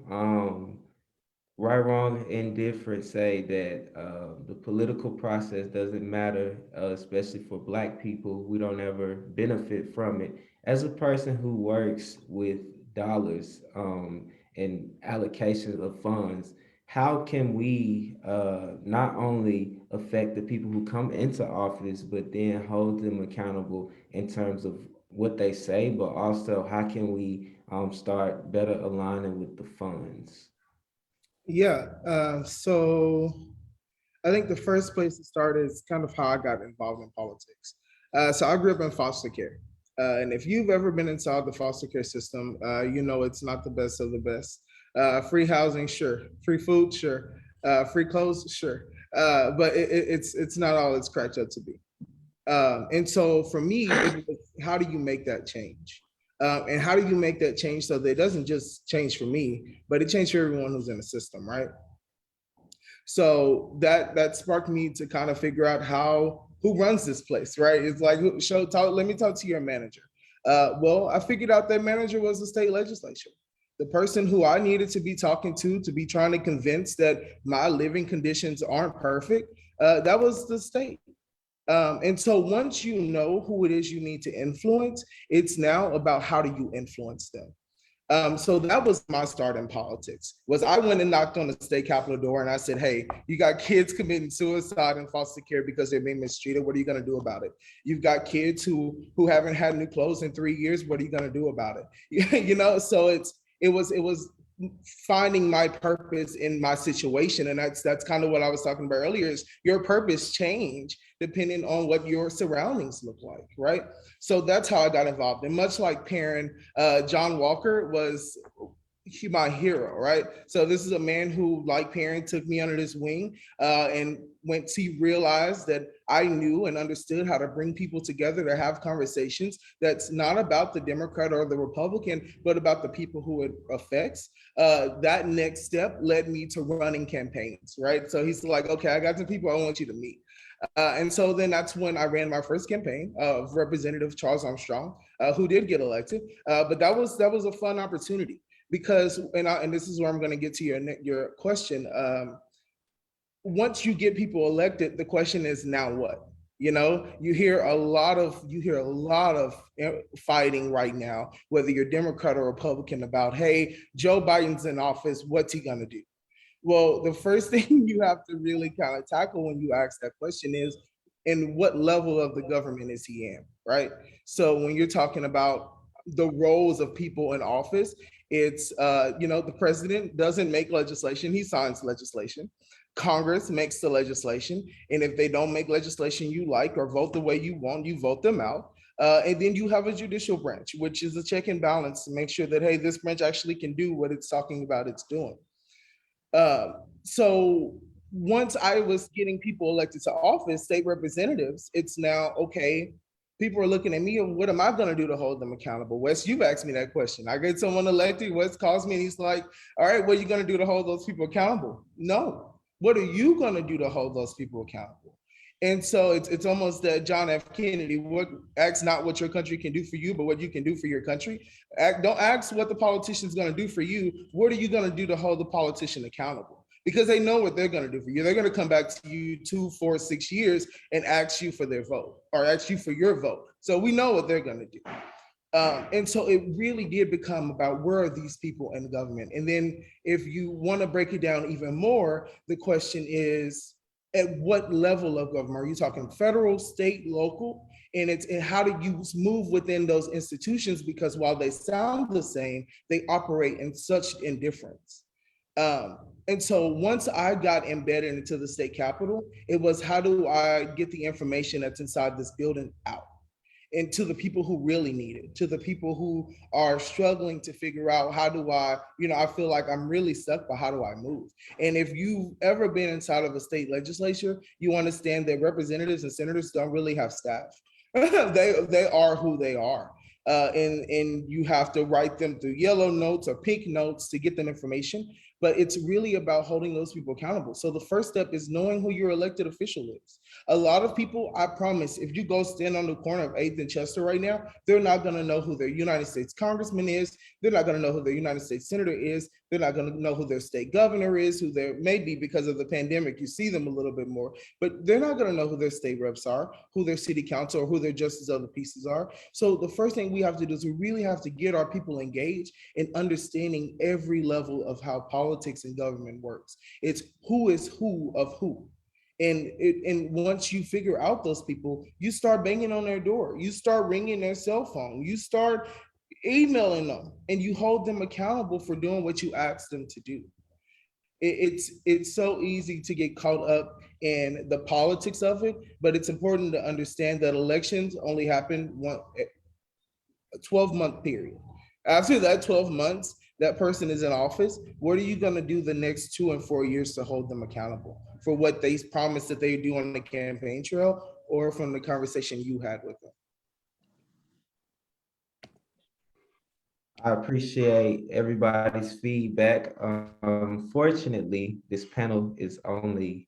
right, wrong, indifferent, say that the political process doesn't matter, especially for Black people. We don't ever benefit from it. As a person who works with dollars and allocations of funds, how can we not only affect the people who come into office, but then hold them accountable in terms of what they say, but also how can we start better aligning with the funds? Yeah, so I think the first place to start is kind of how I got involved in politics. So I grew up in foster care. And if you've ever been inside the foster care system, it's not the best of the best. Free housing, sure. Free food, sure. Free clothes, sure. But it's not all it's cracked up to be. And so for me, it was, how do you make that change? And how do you make that change so that it doesn't just change for me, but it changed for everyone who's in the system, right? So that sparked me to kind of figure out who runs this place, right? It's like, let me talk to your manager. Well, I figured out that manager was the state legislature. The person who I needed to be talking to be trying to convince that my living conditions aren't perfect That was the state. And so once you know who it is you need to influence, it's now about how do you influence them. So that was my start in politics, was I went and knocked on the state capitol door and I said, hey, you got kids committing suicide in foster care because they're being mistreated. What are you going to do about it? You've got kids who haven't had new clothes in 3 years. What are you going to do about it? You know, so it was finding my purpose in my situation. And that's kind of what I was talking about earlier, is your purpose change depending on what your surroundings look like, right? So that's how I got involved. And much like Perrin, John Walker was my hero, right? So this is a man who, like Perrin, took me under his wing, and once he realized that I knew and understood how to bring people together to have conversations that's not about the Democrat or the Republican, but about the people who it affects. That next step led me to running campaigns, right? So he's like, okay, I got some people I want you to meet. And so then that's when I ran my first campaign of Representative Charles Armstrong, who did get elected. But that was a fun opportunity because, and this is where I'm going to get to your question. Once you get people elected, the question is now what? You know, you hear a lot of fighting right now, whether you're Democrat or Republican, about, hey, Joe Biden's in office, what's he going to do? Well, the first thing you have to really kind of tackle when you ask that question is, in what level of the government is he in, right? So when you're talking about the roles of people in office, it's, the president doesn't make legislation, he signs legislation. Congress makes the legislation. And if they don't make legislation you like or vote the way you want, you vote them out. And then you have a judicial branch, which is a check and balance to make sure that, hey, this branch actually can do what it's talking about it's doing. So once I was getting people elected to office, state representatives, it's now, okay, people are looking at me, and what am I going to do to hold them accountable? Wes, you've asked me that question. I get someone elected, Wes calls me and he's like, all right, what are you going to do to hold those people accountable? No, what are you going to do to hold those people accountable? And so it's almost that John F. Kennedy, ask not what your country can do for you, but what you can do for your country. Don't ask what the politician's going to do for you. What are you going to do to hold the politician accountable? Because they know what they're going to do for you. They're going to come back to you 2, 4, 6 years and ask you for their vote or ask you for your vote. So we know what they're going to do. And so it really did become about, where are these people in government? And then if you want to break it down even more, the question is, at what level of government? Are you talking federal, state, local? And how do you move within those institutions? Because while they sound the same, they operate in such indifference. And so once I got embedded into the state capitol, it was, how do I get the information that's inside this building out? And to the people who really need it, to the people who are struggling to figure out, how do I feel like I'm really stuck, but how do I move? And if you've ever been inside of a state legislature, you understand that representatives and senators don't really have staff. They are who they are. And you have to write them through yellow notes or pink notes to get them information. But it's really about holding those people accountable. So the first step is knowing who your elected official is. A lot of people, I promise, if you go stand on the corner of 8th and Chester right now, they're not going to know who their United States congressman is. They're not going to know who their United States senator is. They're not going to know who their state governor is, who they may be because of the pandemic. You see them a little bit more, but they're not going to know who their state reps are, who their city council, or who their justice of the peace are. So the first thing we have to do is we really have to get our people engaged in understanding every level of how politics and government works. It's who is who of who. And once you figure out those people, you start banging on their door. You start ringing their cell phone. You start emailing them, and you hold them accountable for doing what you asked them to do. It's so easy to get caught up in the politics of it, but it's important to understand that elections only happen a 12-month period. After that 12 months, that person is in office. What are you going to do the next 2 and 4 years to hold them accountable for what they promised that they do on the campaign trail, or from the conversation you had with them? I appreciate everybody's feedback. Fortunately, this panel is only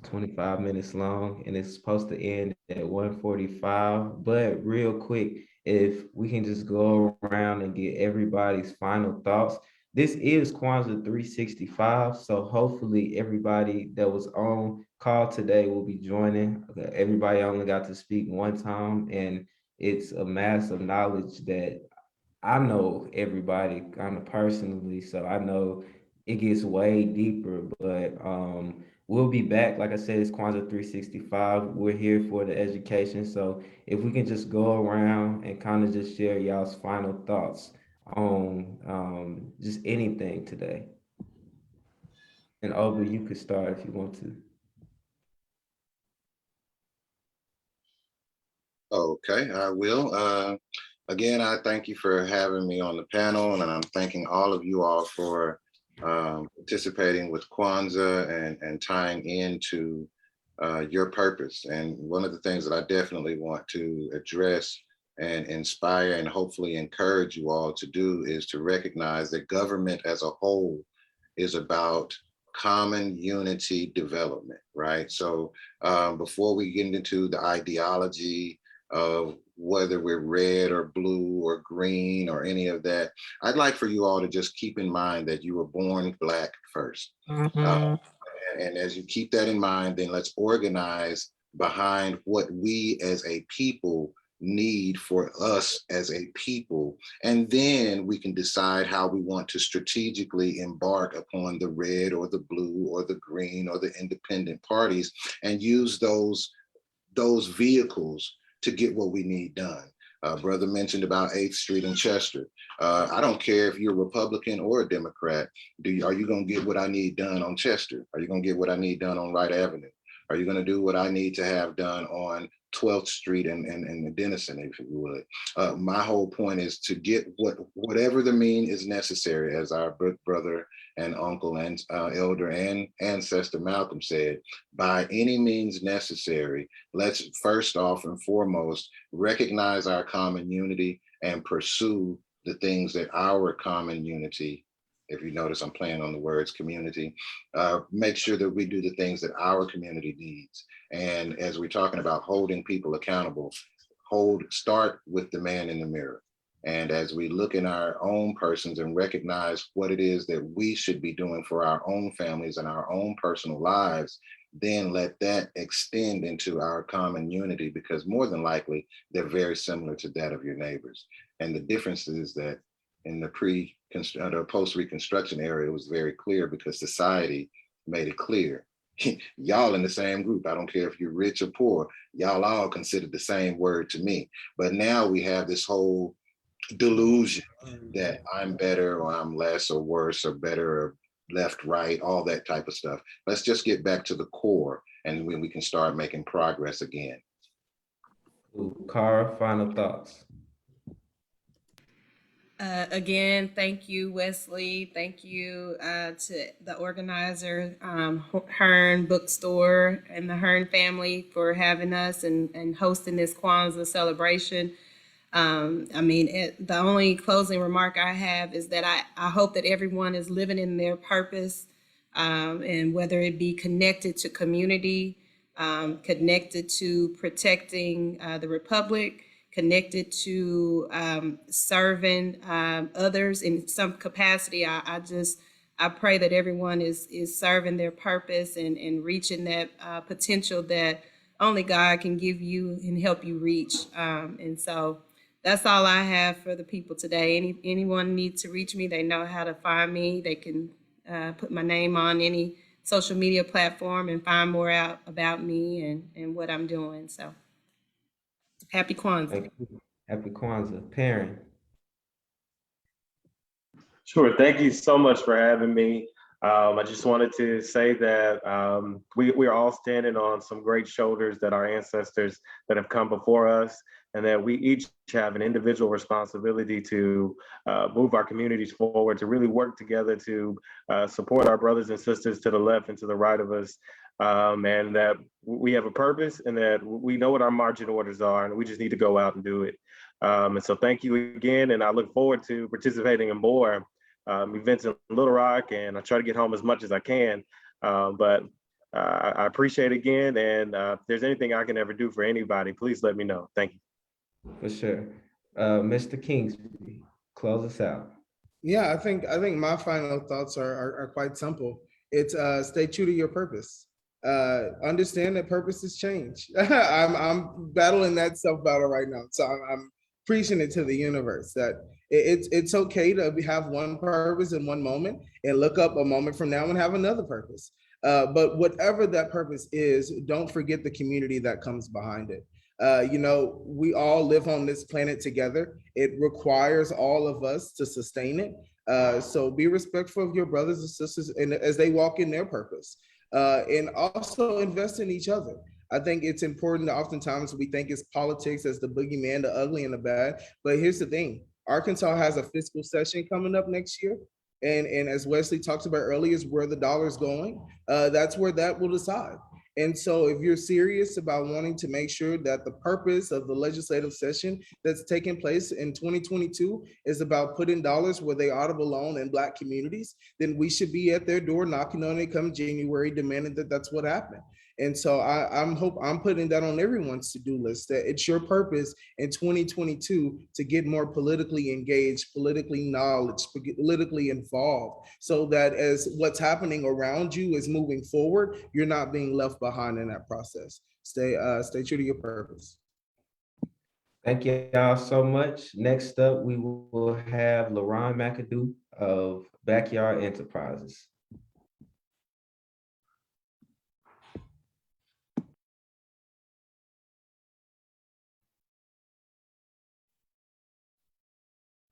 25 minutes long and it's supposed to end at 1:45. But real quick, if we can just go around and get everybody's final thoughts, this is Kwanzaa 365, so hopefully everybody that was on call today will be joining. Everybody only got to speak one time, and it's a mass of knowledge that I know everybody kind of personally, so I know it gets way deeper, but we'll be back. Like I said, it's Kwanzaa 365. We're here for the education, so if we can just go around and kind of just share y'all's final thoughts on just anything today. And Oba, you could start if you want to. Okay, I will. Again, I thank you for having me on the panel, and I'm thanking all of you all for participating with Kwanzaa and tying into your purpose. And one of the things that I definitely want to address and inspire and hopefully encourage you all to do is to recognize that government as a whole is about common unity development, right? So before we get into the ideology of whether we're red or blue or green or any of that, I'd like for you all to just keep in mind that you were born Black first. And as you keep that in mind, then let's organize behind what we as a people need for us as a people. And then we can decide how we want to strategically embark upon the red or the blue or the green or the independent parties and use those vehicles to get what we need done. Brother mentioned about 8th Street and Chester. I don't care if you're a Republican or a Democrat. Are you going to get what I need done on Chester? Are you going to get what I need done on Wright Avenue? Are you going to do what I need to have done on 12th Street and Denison, if you would? My whole point is to get whatever the mean is necessary, as our brother and uncle and elder and ancestor Malcolm said, by any means necessary. Let's first off and foremost recognize our common unity and pursue the things that our common unity, if you notice I'm playing on the words community, make sure that we do the things that our community needs. And as we're talking about holding people accountable, start with the man in the mirror. And as we look in our own persons and recognize what it is that we should be doing for our own families and our own personal lives, then let that extend into our common unity, because more than likely, they're very similar to that of your neighbors. And the difference is that in the post-Reconstruction era, it was very clear because society made it clear. Y'all in the same group. I don't care if you're rich or poor, y'all all consider the same word to me. But now we have this whole delusion that I'm better or I'm less or worse or better or left, right, all that type of stuff. Let's just get back to the core, and when we can start making progress again. Cara, final thoughts. Again, thank you, Wesley. Thank you to the organizer, Hearne Bookstore, and the Hearne family for having us and hosting this Kwanzaa celebration. The only closing remark I have is that I hope that everyone is living in their purpose, and whether it be connected to community, connected to protecting the Republic, connected to serving others in some capacity. I pray that everyone is serving their purpose and reaching that potential that only God can give you and help you reach. And so that's all I have for the people today. Anyone needs to reach me, they know how to find me. They can put my name on any social media platform and find more out about me and what I'm doing. So happy Kwanzaa. Thank you. Happy Kwanzaa. Perrin. Sure. Thank you so much for having me. I just wanted to say that we are all standing on some great shoulders that our ancestors that have come before us, and that we each have an individual responsibility to move our communities forward, to really work together to support our brothers and sisters to the left and to the right of us, and that we have a purpose and that we know what our marching orders are, and we just need to go out and do it. And so thank you again, and I look forward to participating in more events in Little Rock, and I try to get home as much as I can. But I appreciate it again, and if there's anything I can ever do for anybody, please let me know. Thank you. For sure. Mr. Kingsby, close us out. Yeah, I think my final thoughts are quite simple. It's stay true to your purpose. Understand that purpose has changed. I'm battling that self battle right now, so I'm preaching it to the universe that it's okay to have one purpose in one moment and look up a moment from now and have another purpose. But whatever that purpose is, don't forget the community that comes behind it. You know, we all live on this planet together. It requires all of us to sustain it. So be respectful of your brothers and sisters and as they walk in their purpose. And also invest in each other. I think it's important that oftentimes we think it's politics as the boogeyman, the ugly and the bad. But here's the thing. Arkansas has a fiscal session coming up next year. And as Wesley talked about earlier, is where the dollar's going. That's where that will decide. And so if you're serious about wanting to make sure that the purpose of the legislative session that's taking place in 2022 is about putting dollars where they ought to belong in Black communities, then we should be at their door knocking on it come January, demanding that that's what happened. And so I'm putting that on everyone's to-do list, that it's your purpose in 2022 to get more politically engaged, politically knowledge, politically involved, so that as what's happening around you is moving forward, you're not being left behind in that process. Stay true to your purpose. Thank y'all so much. Next up, we will have LeRon Mcadoo of Backyard Enterprises.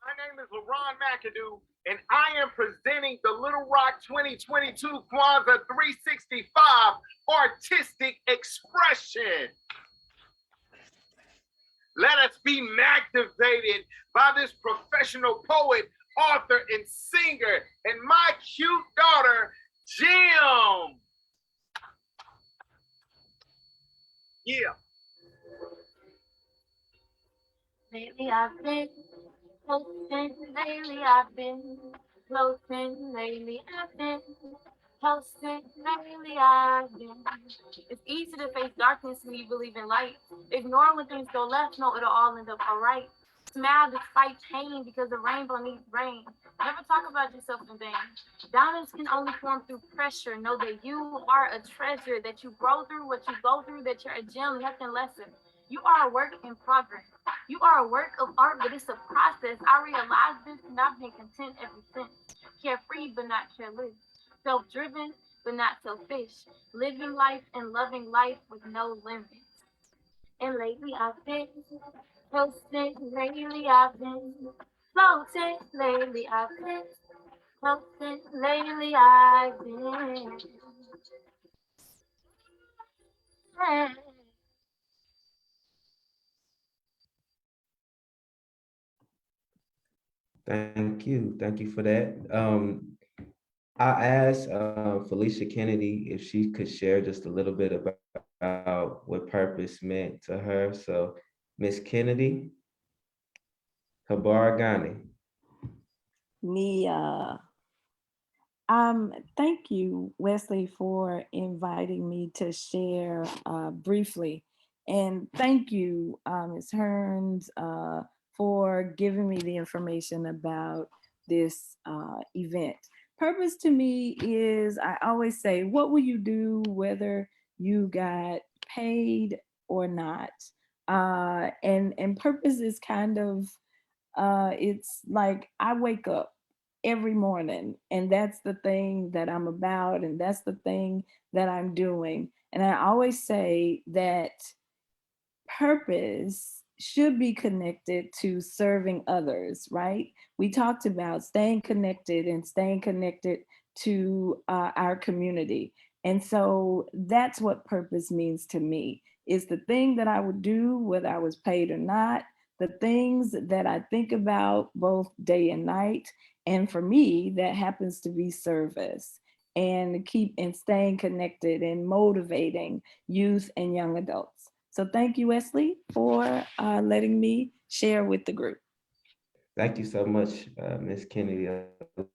My name is LeBron Mcadoo, and I am presenting the Little Rock 2022 Kwanzaa 365 Artistic Expression. Let us be activated by this professional poet, author, and singer, and my cute daughter, Jim. Yeah. Lately I've been posting, lately I've been floating, lately I've been posting, lately I've been. It's easy to face darkness when you believe in light. Ignore when things go left, no, it'll all end up all right. Smile despite pain because the rainbow needs rain. Never talk about yourself in vain. Diamonds can only form through pressure. Know that you are a treasure, that you grow through what you go through, that you're a gem, nothing lesser. You are a work in progress. You are a work of art, but it's a process. I realized this and I've been content ever since. Carefree, but not careless. Self-driven, but not selfish. Living life and loving life with no limits. And lately I've been posting, lately I've been floating, lately I've been posting, lately I've been. Thank you for that. I asked Felicia Kennedy if she could share just a little bit about what purpose meant to her. So, Miss Kennedy, Habaragani. Nia. Thank you, Wesley, for inviting me to share briefly. And thank you, Ms. Hearne, for giving me the information about this event. Purpose to me is, I always say, what will you do whether you got paid or not? And purpose is kind of, it's like I wake up every morning and that's the thing that I'm about and that's the thing that I'm doing. And I always say that purpose should be connected to serving others, right? We talked about staying connected and staying connected to our community. And so that's what purpose means to me, is the thing that I would do whether I was paid or not, the things that I think about both day and night. And for me, that happens to be service and staying connected and motivating youth and young adults. So thank you, Wesley, for letting me share with the group. Thank you so much, Ms. Kennedy. A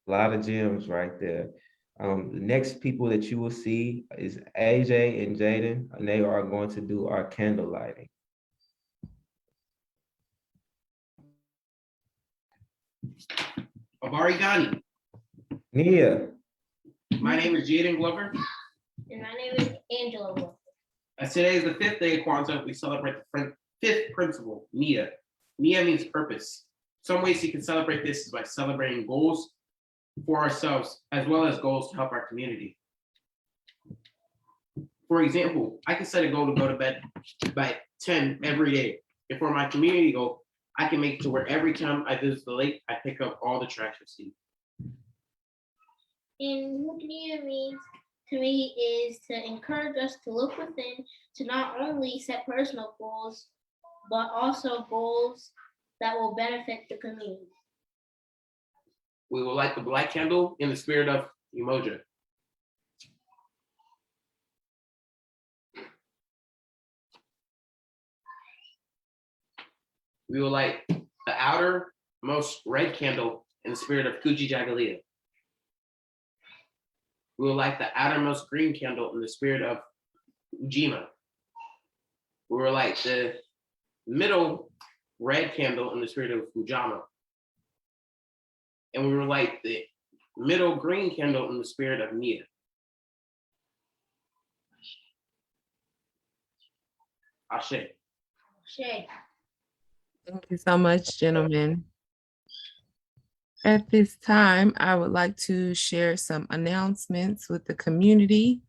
lot of gems right there. The next people that you will see is AJ and Jaden, and they are going to do our candle lighting. A Habari Gani. Nia. My name is Jaden Glover. And my name is Angelo Glover. As today is the 5th day of Kwanzaa, we celebrate the 5th principle, NIA. NIA means purpose. Some ways you can celebrate this is by celebrating goals for ourselves, as well as goals to help our community. For example, I can set a goal to go to bed by 10 every day. And for my community goal, I can make it to where every time I visit the lake, I pick up all the trash I see. And what NIA means to me is to encourage us to look within, to not only set personal goals, but also goals that will benefit the community. We will light the black candle in the spirit of Umoja. We will light the outermost red candle in the spirit of Kuji Jagalia. We will light the outermost green candle in the spirit of Ujima. We will light the middle red candle in the spirit of Ujama. And we will light the middle green candle in the spirit of Nia. Ashe. Shay. Thank you so much, gentlemen. At this time, I would like to share some announcements with the community,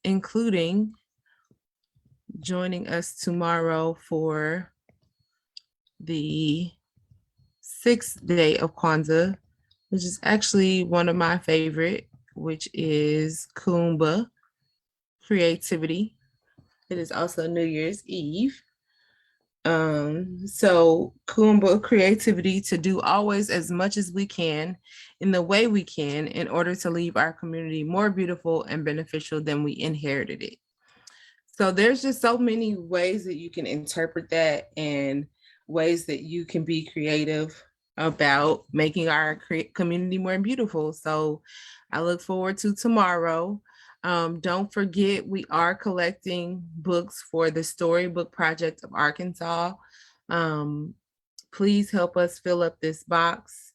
including joining us tomorrow for the 6th day of Kwanzaa, which is actually one of my favorite, which is Kumba, creativity. It is also New Year's Eve. So Kumba, creativity, to do always as much as we can in the way we can in order to leave our community more beautiful and beneficial than we inherited it. So there's just so many ways that you can interpret that and ways that you can be creative about making our community more beautiful. So I look forward to tomorrow. Don't forget, we are collecting books for the Storybook Project of Arkansas. Please help us fill up this box.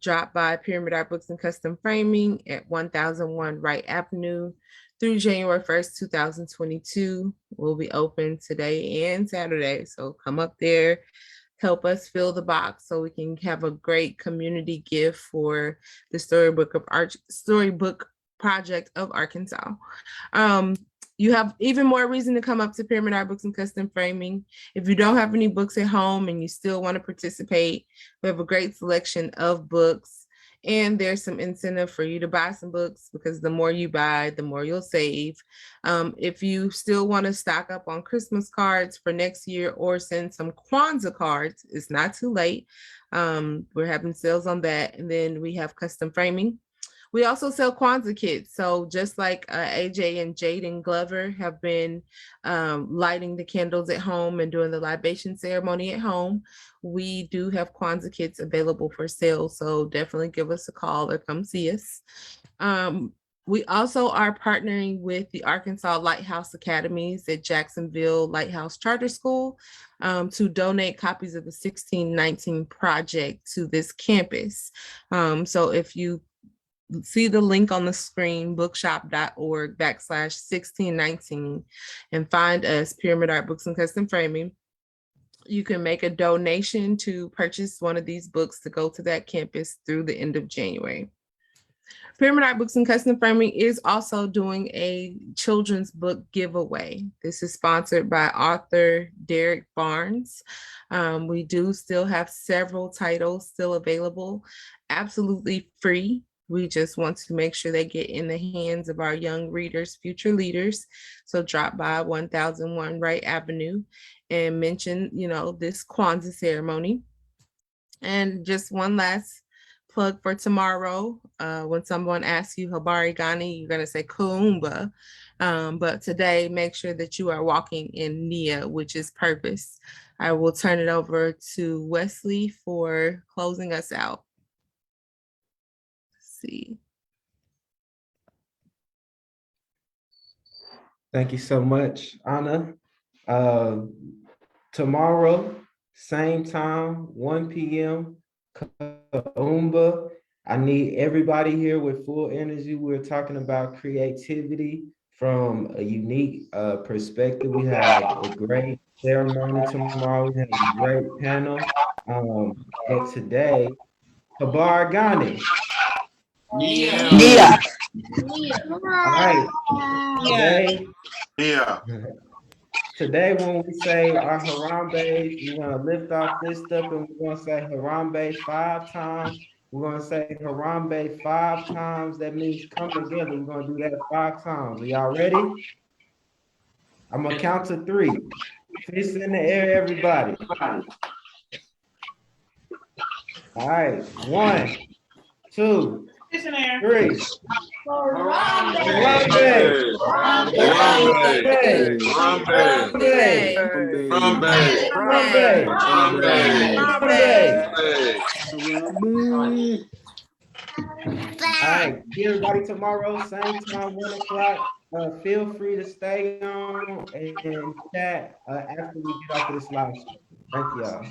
Drop by Pyramid Art Books and Custom Framing at 1001 Wright Avenue through January 1st, 2022. We'll be open today and Saturday. So come up there, help us fill the box so we can have a great community gift for the Storybook Project of Arkansas. You have even more reason to come up to Pyramid Art Books and Custom Framing. If you don't have any books at home and you still want to participate, we have a great selection of books, and there's some incentive for you to buy some books because the more you buy, the more you'll save. If you still want to stock up on Christmas cards for next year or send some Kwanzaa cards, it's not too late. We're having sales on that. And then we have custom framing. We also sell Kwanzaa kits. So just like AJ and Jaden Glover have been lighting the candles at home and doing the libation ceremony at home, we do have Kwanzaa kits available for sale. So definitely give us a call or come see us. We also are partnering with the Arkansas Lighthouse Academies at Jacksonville Lighthouse Charter School to donate copies of the 1619 project to this campus. So if you see the link on the screen, bookshop.org/1619, and find us, Pyramid Art Books and Custom Framing. You can make a donation to purchase one of these books to go to that campus through the end of January. Pyramid Art Books and Custom Framing is also doing a children's book giveaway. This is sponsored by author Derek Barnes. We do still have several titles still available, absolutely free. We just want to make sure they get in the hands of our young readers, future leaders. So drop by 1001 Wright Avenue and mention, this Kwanzaa ceremony. And just one last plug for tomorrow. When someone asks you Habari Gani, you're going to say Kuumba. But today, make sure that you are walking in Nia, which is purpose. I will turn it over to Wesley for closing us out. See. Thank you so much, Auna. Tomorrow, same time, 1 p.m., Kaumba. I need everybody here with full energy. We're talking about creativity from a unique perspective. We have a great ceremony tomorrow. We have a great panel. But today, Kabar Ghani. Yeah. All right. Today, when we say our Harambe, we're gonna lift our fist up and we're gonna say Harambe 5 times. We're gonna say Harambe 5 times. That means come together. We're gonna do that 5 times. Are y'all ready? I'm gonna count to 3. Fists in the air, everybody. All right, 1, 2, 3. All right, see everybody tomorrow, same time, 1 o'clock. Feel free to stay on and chat after we get off of this live stream. Thank y'all.